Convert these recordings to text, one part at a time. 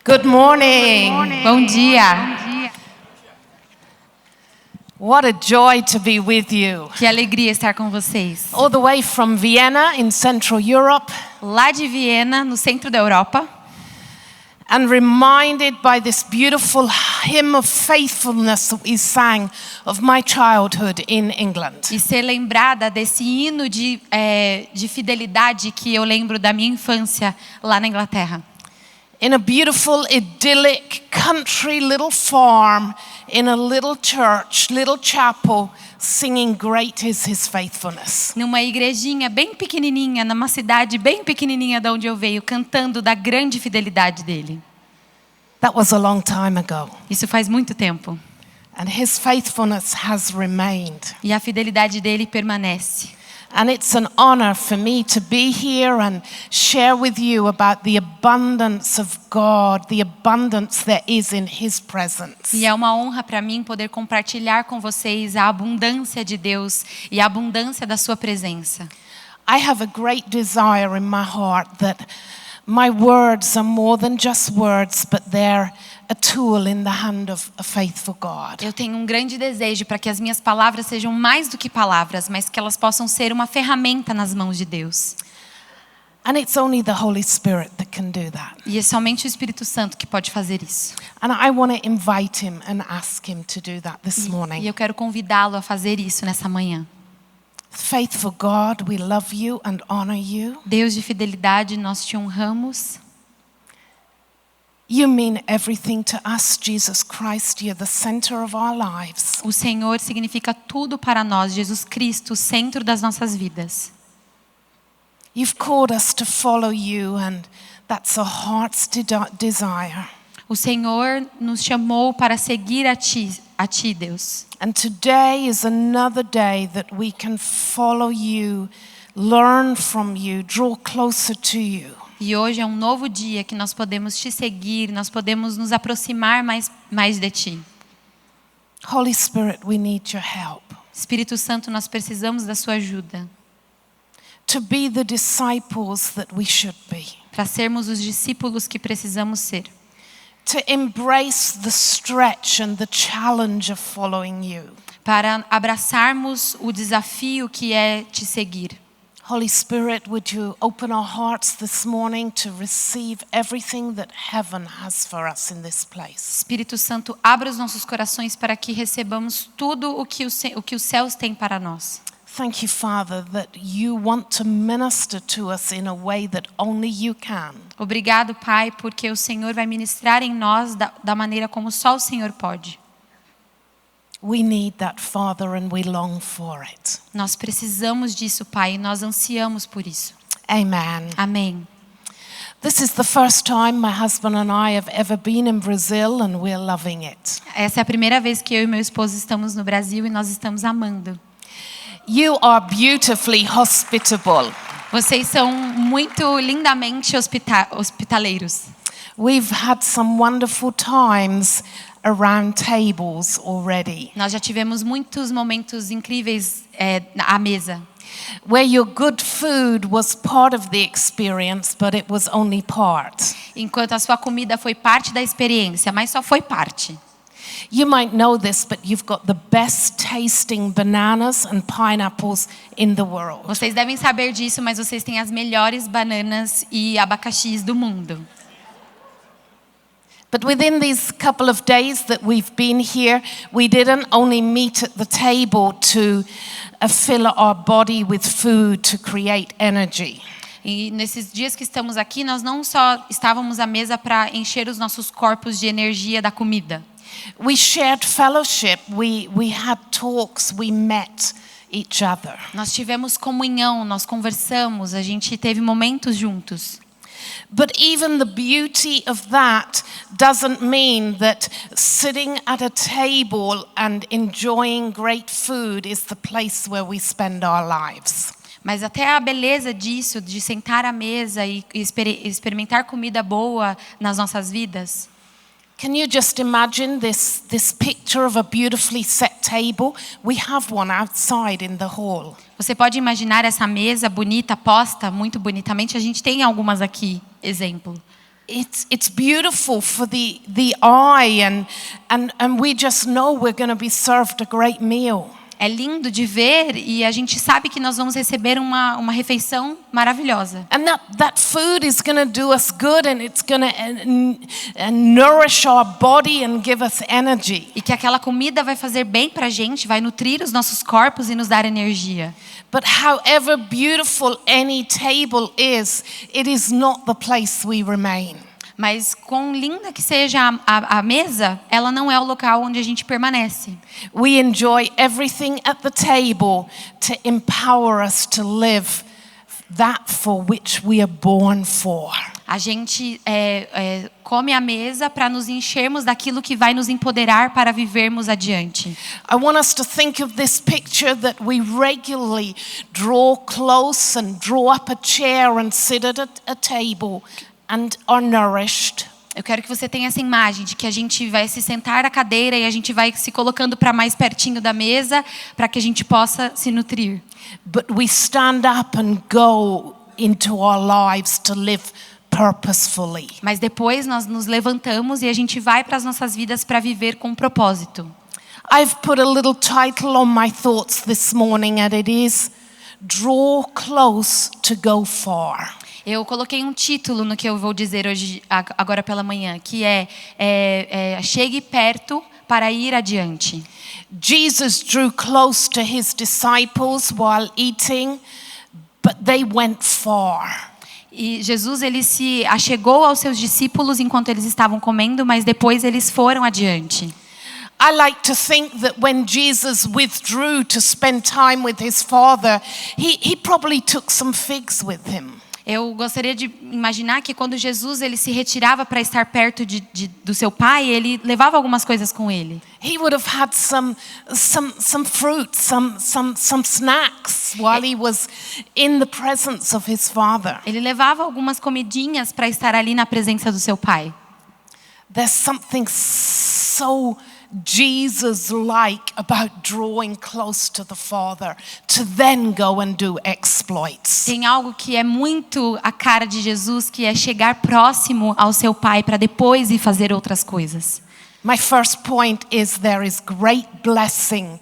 Good morning. Bom dia. What a joy to be with you. Que alegria estar com vocês. All the way from Vienna in Central Europe. Lá de Viena, no centro da Europa. And reminded by this beautiful hymn of faithfulness that we sang of my childhood in England. E ser lembrada desse hino de fidelidade que eu lembro da minha infância lá na Inglaterra. In a beautiful, idyllic country little farm, in a little church, little chapel, singing Great is His Faithfulness. Numa igrejinha bem pequenininha, numa cidade bem pequenininha de onde eu venho, cantando da grande fidelidade dele. That was a long time ago. Isso faz muito tempo. And His faithfulness has remained. E a fidelidade dele permanece. And it's an honor for me to be here and share with you about the abundance of God, the abundance there is in His presence. E é uma honra para mim poder compartilhar com vocês a abundância de Deus e a abundância da sua presença. I have a great desire in my heart that my words are more than just words, but they're a tool in the hand of a faithful God. Eu tenho um grande desejo para que as minhas palavras sejam mais do que palavras, mas que elas possam ser uma ferramenta nas mãos de Deus. And it's only the Holy Spirit that can do that. E é somente o Espírito Santo que pode fazer isso. And I want to invite Him and ask Him to do that this morning. E eu quero convidá-lo a fazer isso nessa manhã. Faithful God, we love you and honor you. Deus de fidelidade, nós te honramos. You mean everything to us, Jesus Christ. You're the center of our lives. O Senhor significa tudo para nós, Jesus Cristo, o centro das nossas vidas. You've called us to follow you, and that's a heart's desire. O Senhor nos chamou para seguir a ti, Deus. And today is another day that we can follow you, learn from you, draw closer to you. E hoje é um novo dia que nós podemos te seguir, nós podemos nos aproximar mais de ti. Holy Spirit, we need your help. Espírito Santo, nós precisamos da sua ajuda. To be the disciples that we should be. Para sermos os discípulos que precisamos ser. To embrace the stretch and the challenge of following you. Para abraçarmos o desafio que é te seguir. Holy Spirit, would you open our hearts this morning to receive everything that heaven has for us in this place? Espírito Santo, abra os nossos corações para que recebamos tudo o que os céus têm para nós. Thank you, Father, that you want to minister to us in a way that only you can. Obrigado, Pai, porque o Senhor vai ministrar em nós da maneira como só o Senhor pode. We need that, Father, and we long for it. Nós precisamos disso, Pai, e nós ansiamos por isso. Amen. Amém. This is the first time my husband and I have ever been in Brazil, and we're loving it. Essa é a primeira vez que eu e meu esposo estamos no Brasil e nós estamos amando. You are beautifully hospitable. Vocês são muito lindamente hospitaleiros. We've had some wonderful times around tables already. Nós já tivemos muitos momentos incríveis à mesa. Where your good food was part of the experience, but it was only part. Enquanto a sua comida foi parte da experiência, mas só foi parte. You might know this, but you've got the best tasting bananas and pineapples in the world. Vocês devem saber disso, mas vocês têm as melhores bananas e abacaxis do mundo. But within these couple of days that we've been here, we didn't only meet at the table to fill our body with food to create energy. E nesses dias que estamos aqui, nós não só estávamos à mesa para encher os nossos corpos de energia da comida. We shared fellowship, we had talks, we met each other. Nós tivemos comunhão, nós conversamos, a gente teve momentos juntos. But even the beauty of that doesn't mean that sitting at a table and enjoying great food is the place where we spend our lives. Mas até a beleza disso, de sentar à mesa e experimentar comida boa nas nossas vidas. Can you just imagine this picture of a beautifully set table? We have one outside in the hall. Você pode imaginar essa mesa bonita, posta muito bonitamente? A gente tem algumas aqui, exemplo. it's beautiful for the eye, and we just know we're going to be served a great meal. É lindo de ver e a gente sabe que nós vamos receber uma refeição maravilhosa. And that food is going to do us good, and it's going to nourish our body and give us energy. E que aquela comida vai fazer bem pra gente, vai nutrir os nossos corpos e nos dar energia. But however beautiful any table is, it is not the place we remain. Mas quão linda que seja a mesa, ela não é o local onde a gente permanece. We enjoy everything at the table to empower us to live that for which we are born for. A gente come a mesa para nos enchermos daquilo que vai nos empoderar para vivermos adiante. I want us to think of this picture that we regularly draw close and draw up a chair and sit at a table and are nourished. Eu quero que você tenha essa imagem de que a gente vai se sentar na cadeira e a gente vai se colocando para mais pertinho da mesa para que a gente possa se nutrir. But we stand up and go into our lives to live purposefully. Mas depois nós nos levantamos e a gente vai para as nossas vidas para viver com propósito. I've put a little title on my thoughts this morning, and it is Draw Close to Go Far. Eu coloquei um título no que eu vou dizer hoje, agora pela manhã, que é chegue perto para ir adiante. Jesus drew close to his disciples while eating, but they went far. E Jesus ele se achegou aos seus discípulos enquanto eles estavam comendo, mas depois eles foram adiante. I like to think that when Jesus withdrew to spend time with his Father, he probably took some figs with him. Eu gostaria de imaginar que quando Jesus ele se retirava para estar perto do seu pai, ele levava algumas coisas com ele. He would have had some fruit, some snacks while he was in the presence of his Father. Ele levava algumas comidinhas para estar ali na presença do seu pai. There's something so Jesus-like about drawing close to the Father to then go and do exploits. Tem algo que é muito a cara de Jesus, que é chegar próximo ao seu pai para depois ir fazer outras coisas. My first point is there is great blessing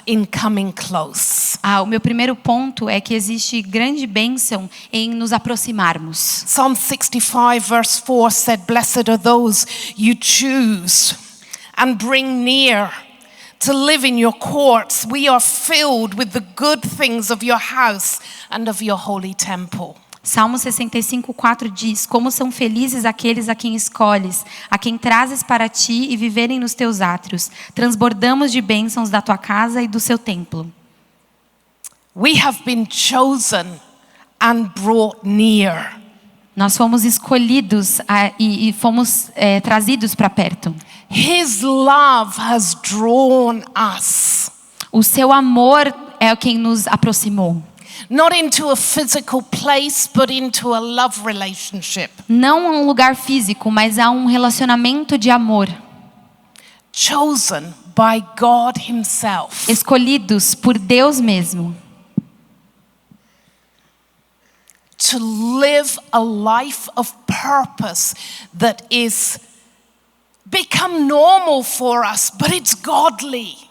in coming close. O meu primeiro ponto é que existe grande bênção em nos aproximarmos. Psalm 65 verse 4 said, "Blessed are those you choose and bring near to live in your courts. We are filled with the good things of your house and of your holy temple." Salmo 65:4 diz: Como são felizes aqueles a quem escolhes, a quem trazes para ti e viverem nos teus átrios. Transbordamos de bênçãos da tua casa e do seu templo. We have been chosen and brought near. Nós fomos escolhidos e fomos trazidos para perto. His love has drawn us. O seu amor é quem nos aproximou. Not into a physical place, but into a love relationship. Não a um lugar físico, mas a um relacionamento de amor. Chosen by God himself. Escolhidos por Deus mesmo. To live a life of purpose that is become normal for us, but it's godly.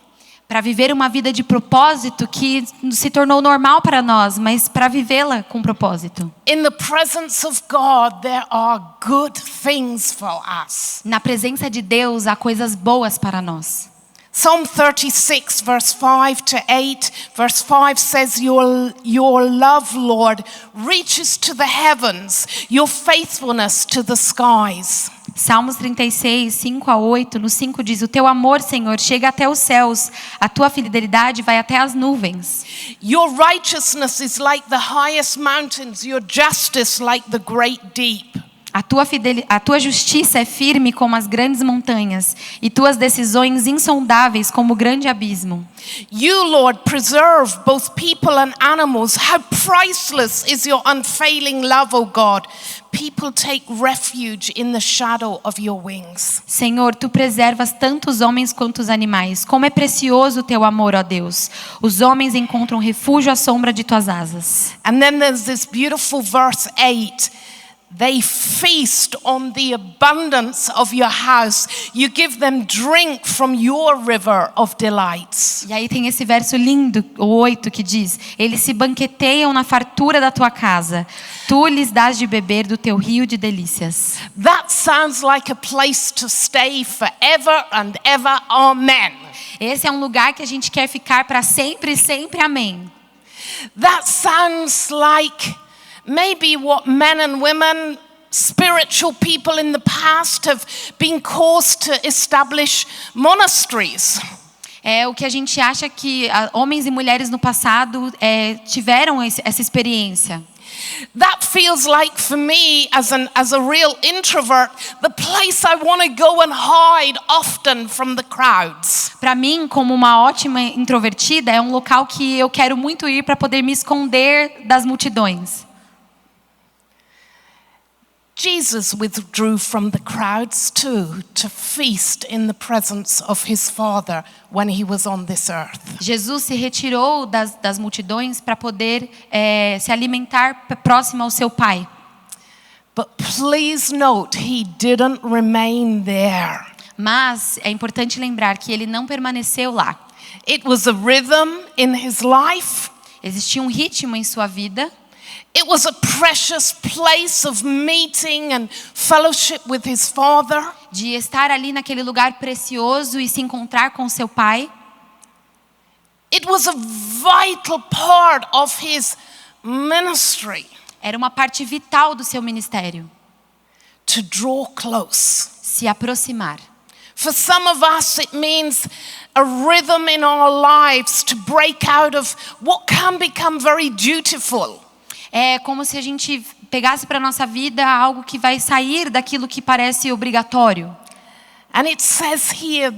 Para viver uma vida de propósito que se tornou normal para nós, mas para vivê-la com propósito. In the presence of God, there are good things for us. Na presença de Deus há coisas boas para nós. Psalm 36 verse 5 to 8, verse 5 says, Your love, Lord, reaches to the heavens, your faithfulness to the skies. Salmos 36, 5 a 8, no 5 diz: O teu amor, Senhor, chega até os céus, a tua fidelidade vai até as nuvens. Your righteousness is like the highest mountains, your justice like the great deep. A tua justiça é firme como as grandes montanhas, e tuas decisões insondáveis como o grande abismo. You, Lord, preserve both people and animals. How priceless is your unfailing love, O God. People take refuge in the shadow of your wings. Senhor, tu preservas tanto os homens quanto os animais. Como é precioso o teu amor, ó Deus. Os homens encontram refúgio à sombra de tuas asas. And then there's this beautiful verse 8. They feast on the abundance of your house. You give them drink from your river of delights. E aí tem esse verso lindo, o 8, que diz: eles se banqueteiam na fartura da tua casa. Tu lhes dás de beber do teu rio de delícias. That sounds like a place to stay forever and ever. Amen. Esse é um lugar que a gente quer ficar para sempre e sempre. Amém. That sounds like maybe what men and women, spiritual people in the past have been caused to establish monasteries. É o que a gente acha que homens e mulheres no passado tiveram essa experiência. That feels like for me as a real introvert, the place I want to go and hide often from the crowds. Para mim, como uma ótima introvertida, é um local que eu quero muito ir para poder me esconder das multidões. Jesus withdrew from the crowds too to feast in the presence of his Father when he was on this earth. Jesus se retirou das multidões para poder se alimentar próximo ao seu Pai. But please note, he didn't remain there. Mas é importante lembrar que ele não permaneceu lá. It was a rhythm in his life. Existia um ritmo em sua vida. It was a precious place of meeting and fellowship with his Father. De estar ali naquele lugar precioso e se encontrar com seu Pai. It was a vital part of his ministry. Era uma parte vital do seu ministério. To draw close. Se aproximar. For some of us it means a rhythm in our lives to break out of what can become very dutiful. É como se a gente pegasse para nossa vida algo que vai sair daquilo que parece obrigatório. And it says here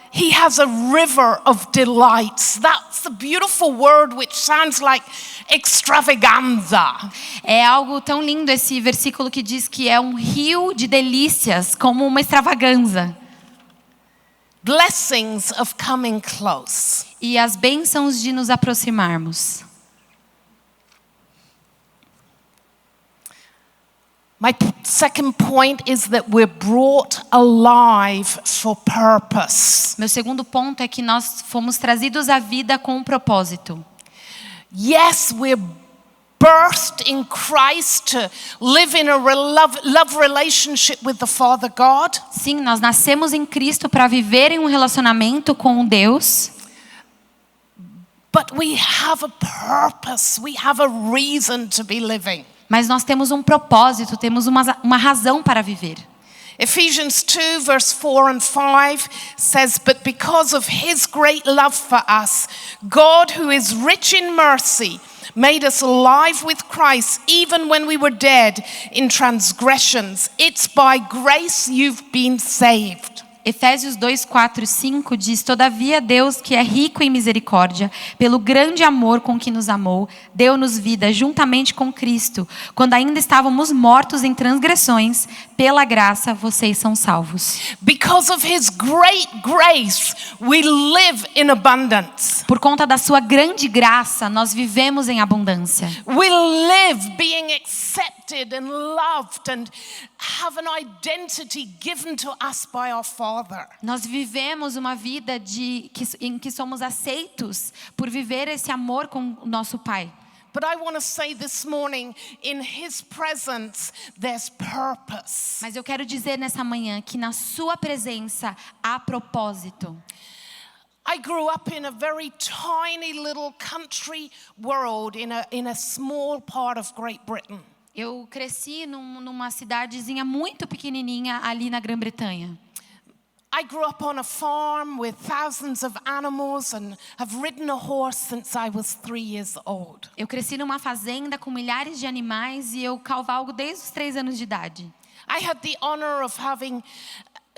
he has a river of delights. That's the beautiful word which sounds like extravaganza. É algo tão lindo esse versículo que diz que é um rio de delícias, como uma extravaganza. Blessings of coming close. E as bênçãos de nos aproximarmos. My second point is that we're brought alive for purpose. Meu segundo ponto é que nós fomos trazidos à vida com um propósito. Yes, we're birthed in Christ to live in a love relationship with the Father God. Sim, nós nascemos em Cristo para viver em um relacionamento com Deus. But we have a purpose. We have a reason to be living. Mas nós temos um propósito, temos uma razão para viver. Ephesians 2 verse 4 and 5 says, "But because of his great love for us, God, who is rich in mercy, made us alive with Christ even when we were dead in transgressions. It's by grace you've been saved." Efésios 2, 4 e 5 diz: Todavia Deus, que é rico em misericórdia, pelo grande amor com que nos amou, deu-nos vida juntamente com Cristo. Quando ainda estávamos mortos em transgressões, pela graça vocês são salvos. Because of his great grace, we live in abundance. Por conta da sua grande graça, nós vivemos em abundância. We live being accepted and loved and have an identity given to us by our Father. Nós vivemos uma vida em que somos aceitos por viver esse amor com o nosso Pai. But I want to say this morning, in his presence there's purpose. Mas eu quero dizer nessa manhã que na sua presença há propósito. I grew up in a very tiny little country world in a small part of Great Britain. Eu cresci numa cidadezinha muito pequenininha ali na Grã-Bretanha. I grew up on a farm with thousands of animals and have ridden a horse since I was 3 years old. Eu cresci numa fazenda com milhares de animais e eu cavalgo desde os 3 anos de idade. I had the honor of having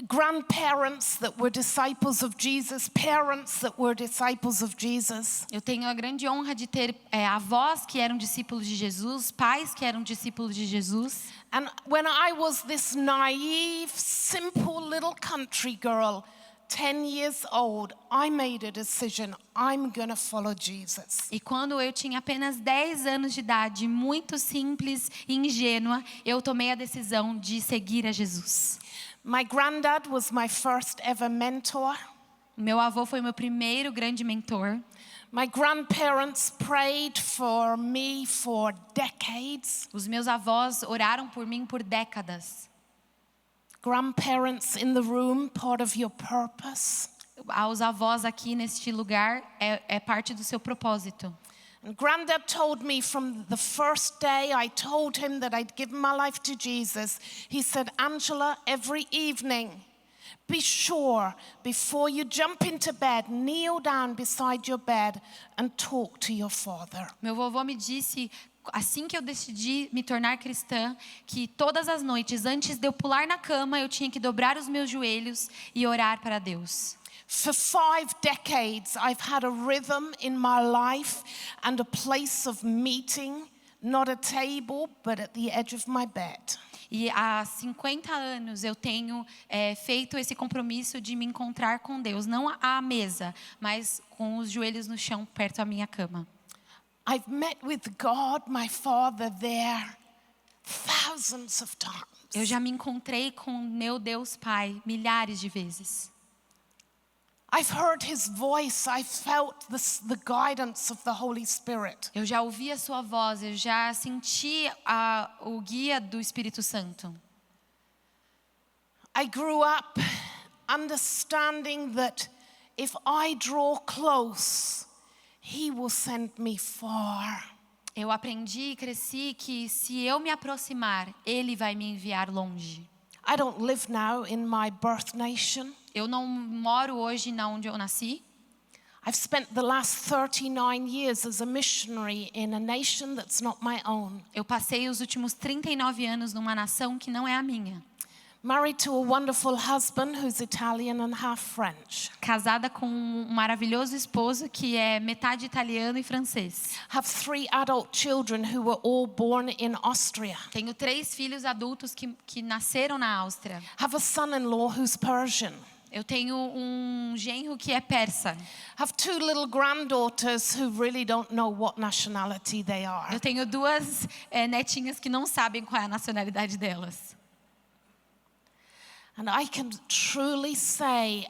grandparents that were disciples of Jesus, parents that were disciples of Jesus. Eu tenho a grande honra de ter avós que eram discípulos de Jesus, pais que eram discípulos de Jesus. And when I was this naive, simple little country girl, 10 years old, I made a decision, I'm going to follow Jesus. E quando eu tinha apenas 10 anos de idade, muito simples e ingênua, eu tomei a decisão de seguir a Jesus. My granddad was my first ever mentor. Meu avô foi meu primeiro grande mentor. My grandparents prayed for me for decades. Os meus avós oraram por mim por décadas. Grandparents in the room, part of your purpose. Aos avós aqui neste lugar é parte do seu propósito. And Granddad told me from the first day I told him that I'd given my life to Jesus, he said, Angela, every evening, be sure before you jump into bed, kneel down beside your bed and talk to your father. Meu vovô me disse, assim que eu decidi me tornar cristã, que todas as noites, antes de eu pular na cama, eu tinha que dobrar os meus joelhos e orar para Deus. For 5 decades, I've had a rhythm in my life and a place of meeting, not a table, but at the edge of my bed. E há 50 anos eu tenho feito esse compromisso de me encontrar com Deus, não à mesa, mas com os joelhos no chão perto da minha cama. I've met with God, my Father, there thousands of times. Eu já me encontrei com meu Deus Pai milhares de vezes. I've heard His voice. I've felt the guidance of the Holy Spirit. Eu já ouvi a sua voz, eu já senti o guia do Espírito Santo. I grew up understanding that if I draw close, He will send me far. Eu aprendi e cresci que se eu me aproximar, Ele vai me enviar longe. I don't live now in my birth nation. Eu não moro hoje na onde eu nasci. I've spent the last 39 years as a missionary in a nation that's not my own. Eu passei os últimos 39 anos numa nação que não é a minha. Married to a wonderful husband who's Italian and half French. Casada com um maravilhoso esposo que é metade italiano e francês. Have 3 adult children who were all born in Austria. Tenho 3 filhos adultos que nasceram na Áustria. Have a son-in-law who's Persian. Eu tenho um genro que é persa. Have 2 little granddaughters who really don't know what nationality they are. Eu tenho 2 netinhas que não sabem qual é a nacionalidade delas. And I can truly say,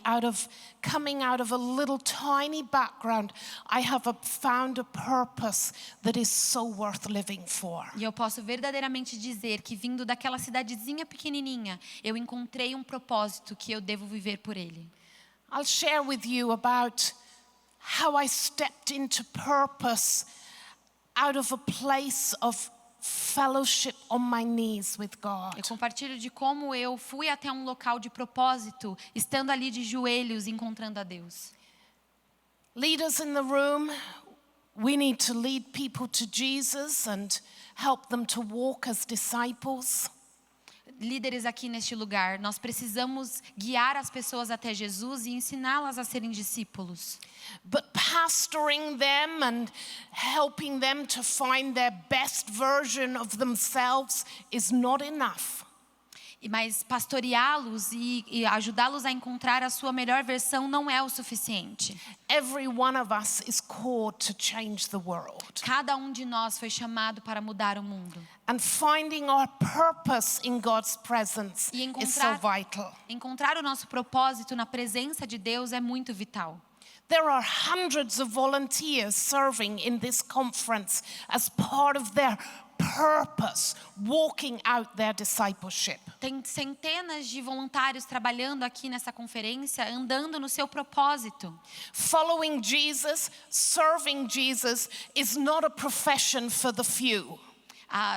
coming out of a little tiny background, I have found a purpose that is so worth living for. E eu posso verdadeiramente dizer que vindo daquela cidadezinha pequenininha, eu encontrei um propósito que eu devo viver por ele. I'll share with you about how I stepped into purpose out of a place of fellowship on my knees with God. Eu compartilho de como eu fui até um local de propósito, estando ali de joelhos, encontrando a Deus. Leaders in the room, we need to lead people to Jesus and help them to walk as disciples. Líderes aqui neste lugar, nós precisamos guiar as pessoas até Jesus e ensiná-las a serem discípulos. But pastoring them and helping them to find their best version of themselves is not enough. Mas pastoreá-los e ajudá-los a encontrar a sua melhor versão não é o suficiente. Every one of us is called to change the world. Cada um de nós foi chamado para mudar o mundo. And finding our purpose in God's presence E is so vital. encontrar o nosso propósito na presença de Deus é muito vital. There are hundreds of volunteers serving in this conference as part of their purpose, walking out their discipleship. Tem centenas de voluntários trabalhando aqui nessa conferência, andando no seu propósito. Following Jesus, serving Jesus is not a profession for the few.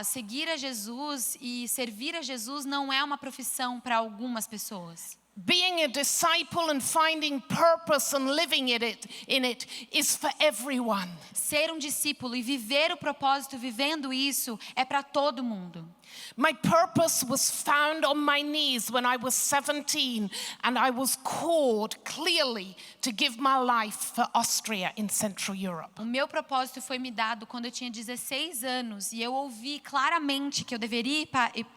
Seguir a Jesus e servir a Jesus não é uma profissão para algumas pessoas. Being a disciple and finding purpose and living in it is for everyone. Ser um discípulo e viver o propósito vivendo isso é para todo mundo. My purpose was found on my knees when I was 17 and I was called clearly to give my life for Austria in Central Europe. O meu propósito foi me dado quando eu tinha 16 anos e eu ouvi claramente que eu deveria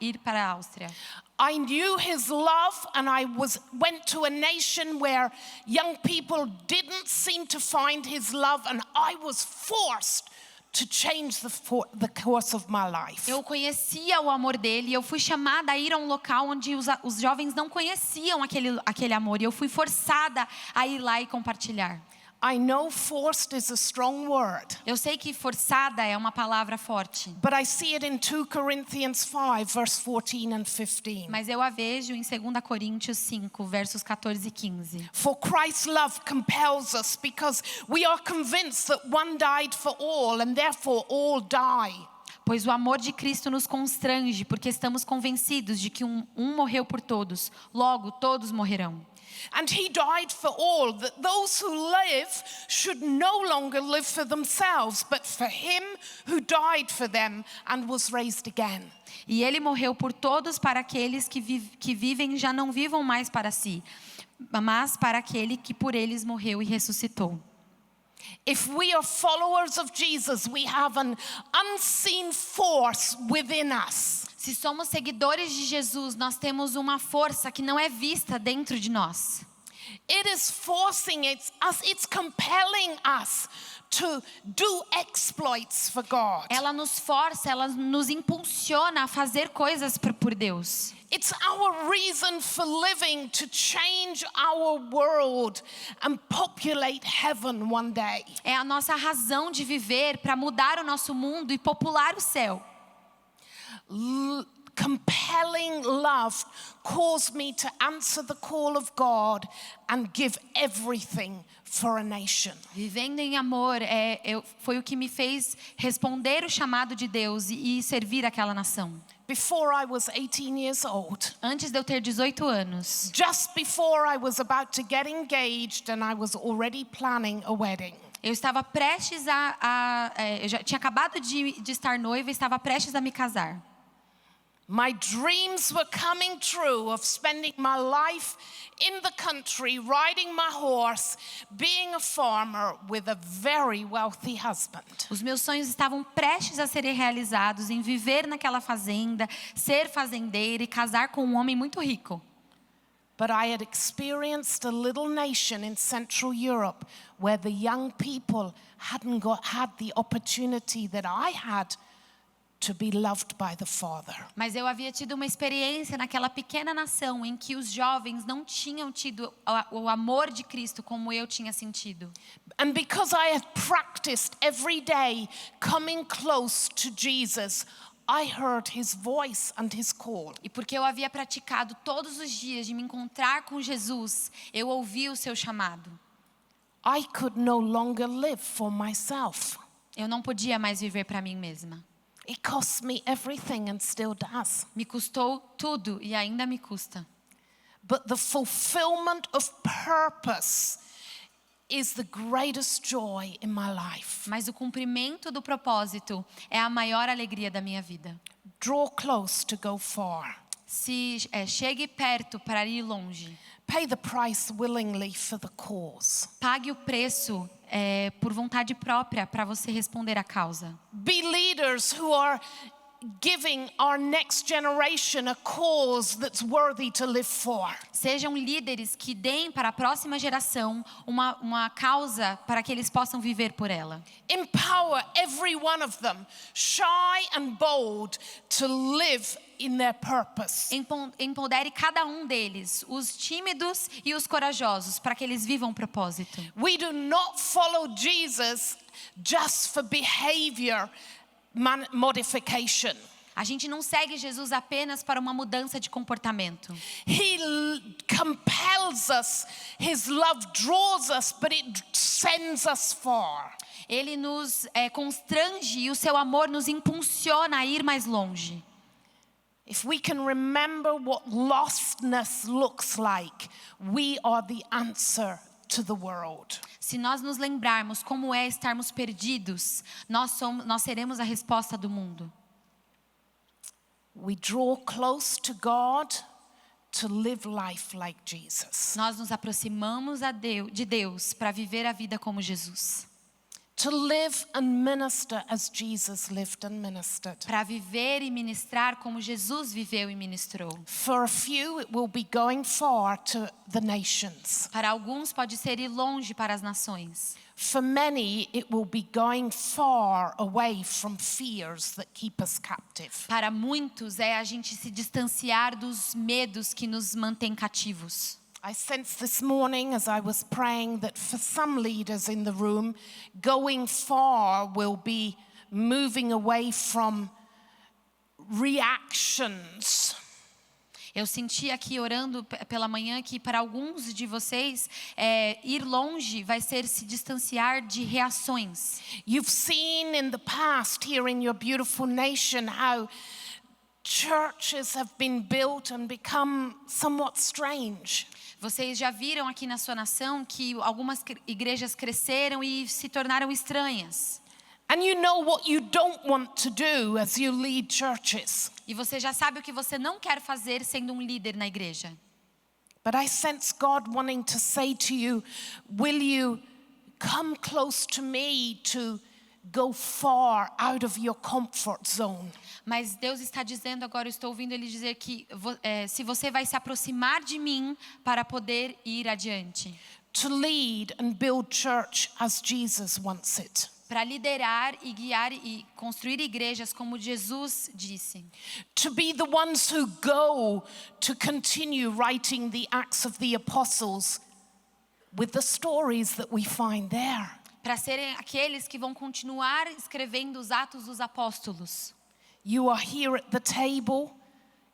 ir para a Áustria. I knew his love, and I went to a nation where young people didn't seem to find his love, and I was forced to change the course of my life. Eu conhecia o amor dele e eu fui chamada a ir a um local onde os jovens não conheciam aquele amor. E eu fui forçada a ir lá e compartilhar. I know forced is a strong word. Eu sei que forçada é uma palavra forte. But I see it in 2 Corinthians 5, verse 14 and 15. Mas eu a vejo em 2 Coríntios 5, versos 14 e 15. For Christ's love compels us because we are convinced that one died for all and therefore all die. Pois o amor de Cristo nos constrange, porque estamos convencidos de que um morreu por todos, logo todos morrerão. And he died for all, that those who live should no longer live for themselves, but for him who died for them and was raised again. E ele morreu por todos para aqueles que vivem já não vivam mais para si, mas para aquele que por eles morreu e ressuscitou. If we are followers of Jesus, we have an unseen force within us. Se somos seguidores de Jesus, nós temos uma força que não é vista dentro de nós. It is forcing us, it's compelling us to do exploits for God. Ela nos força, ela nos impulsiona a fazer coisas por Deus. It's our reason for living to change our world and populate heaven one day. É a nossa razão de viver para mudar o nosso mundo e popular o céu. Compelling love caused me to answer the call of God and give everything for a nation. Vivendo em amor foi o que me fez responder o chamado de Deus e servir aquela nação. Before I was 18 years old, antes de eu ter 18 anos, just before I was about to get engaged and I was already planning a wedding. Eu estava prestes eu já tinha acabado de estar noiva e estava prestes a me casar. My dreams were coming true of spending my life in the country, riding my horse, being a farmer with a very wealthy husband. Os meus sonhos estavam prestes a serem realizados em viver naquela fazenda, ser fazendeira e casar com um homem muito rico. But I had experienced a little nation in Central Europe where the young people hadn't had the opportunity that I had to be loved by the Father. Mas eu havia tido uma experiência naquela pequena nação em que os jovens não tinham tido o amor de Cristo como eu tinha sentido. And because I had practiced every day coming close to Jesus, I heard his voice and his call. E porque eu havia praticado todos os dias de me encontrar com Jesus, eu ouvi o seu chamado. I could no longer live for myself. Eu não podia mais viver para mim mesma. It cost me everything and still does. Me custou tudo e ainda me custa. But the fulfillment of purpose is the greatest joy in my life. Mas o cumprimento do propósito é a maior alegria da minha vida. Draw close to go far. Chegue perto para ir longe. Pay the price willingly for the cause. Pague o preço por vontade própria para você responder à causa. Be leaders who are giving our next generation a cause that's worthy to live for. Sejam líderes que deem para a próxima geração uma causa para que eles possam viver por ela. Empower every one of them, shy and bold, to live in their purpose. Empodere cada um deles, os tímidos e os corajosos, para que eles vivam o propósito. We do not follow Jesus just for behavior modification. A gente não segue Jesus apenas para uma mudança de comportamento. He compels us, his love draws us, but it sends us far. Ele nos constrange e o seu amor nos impulsiona a ir mais longe. If we can remember what lostness looks like, we are the answer to the world. Se nós nos lembrarmos como é estarmos perdidos, nós seremos a resposta do mundo. We draw close to God to live life like Jesus. Nós nos aproximamos de Deus para viver a vida como Jesus. To live and minister as Jesus lived and ministered. Para viver e ministrar como Jesus viveu e ministrou. For a few, it will be going far to the nations. Para alguns pode ser ir longe para as nações. For many, it will be going far away from fears that keep us captive. Para muitos é a gente se distanciar dos medos que nos mantêm cativos. I sensed this morning as I was praying that for some leaders in the room, going far will be moving away from reactions. Eu senti aqui orando pela manhã que para alguns de vocês ir longe vai ser se distanciar de reações. You've seen in the past here in your beautiful nation how churches have been built and become somewhat strange. Vocês já viram aqui na sua nação que algumas igrejas cresceram e se tornaram estranhas. And you know what you don't want to do as you lead churches. E você já sabe o que você não quer fazer sendo um líder na igreja. But I sense God wanting to say to you, will you come close to me to go far out of your comfort zone? Mas Deus está dizendo agora, eu estou ouvindo Ele dizer que se você vai se aproximar de mim para poder ir adiante. To lead and build church as Jesus wants it. Para liderar e guiar e construir igrejas como Jesus disse. To be the ones who go to continue writing the Acts of the Apostles with the stories that we find there. Para serem aqueles que vão continuar escrevendo os Atos dos Apóstolos. You are here at the table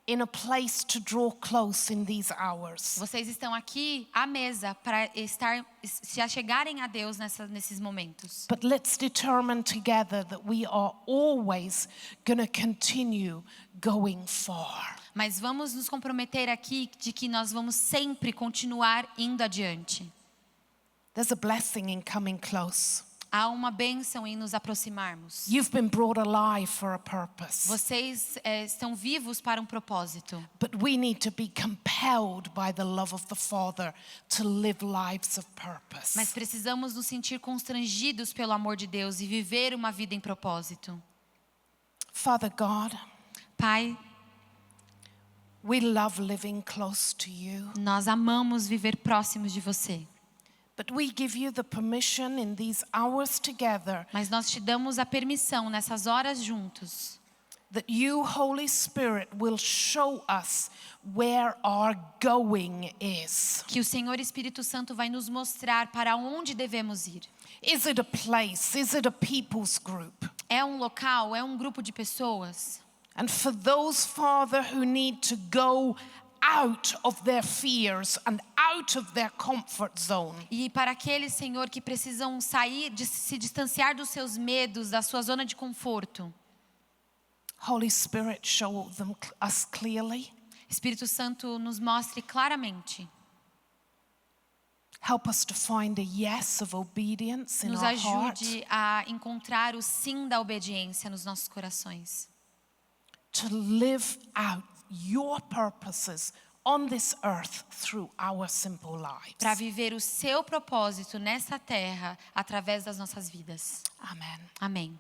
in a place to draw close in these hours. Vocês estão aqui à mesa para se achegarem a Deus nesses momentos. But let's determine together that we are always going to continue going far. Mas vamos nos comprometer aqui de que nós vamos sempre continuar indo adiante. There's a blessing in coming close. Há uma bênção em nos aproximarmos. You've been brought alive for a purpose. Vocês estão vivos para um propósito. But we need to be compelled by the love of the Father to live lives of purpose. Mas precisamos nos sentir constrangidos pelo amor de Deus e viver uma vida em propósito. Father God, Pai, we love living close to you. nós amamos viver próximos de você. But we give you the permission in these hours together Mas nós te damos a permissão nessas horas juntos. that you, Holy Spirit, will show us where our going is. Que o Senhor Espírito Santo vai nos mostrar para onde devemos ir. Is it a place? Is it a people's group? É um local, é um grupo de pessoas. And for those, Father, who need to go out of their fears and out of their comfort zone. E para aqueles, Senhor, que precisam sair, se distanciar dos seus medos, da sua zona de conforto. Holy Spirit, show us clearly. Espírito Santo, nos mostre claramente. Help us to find a yes of obedience in Nos our heart. ajude a encontrar o sim da obediência nos nossos corações. To live out your purposes on this earth through our simple lives. Para viver o seu propósito nessa terra através das nossas vidas. Amen. Amém.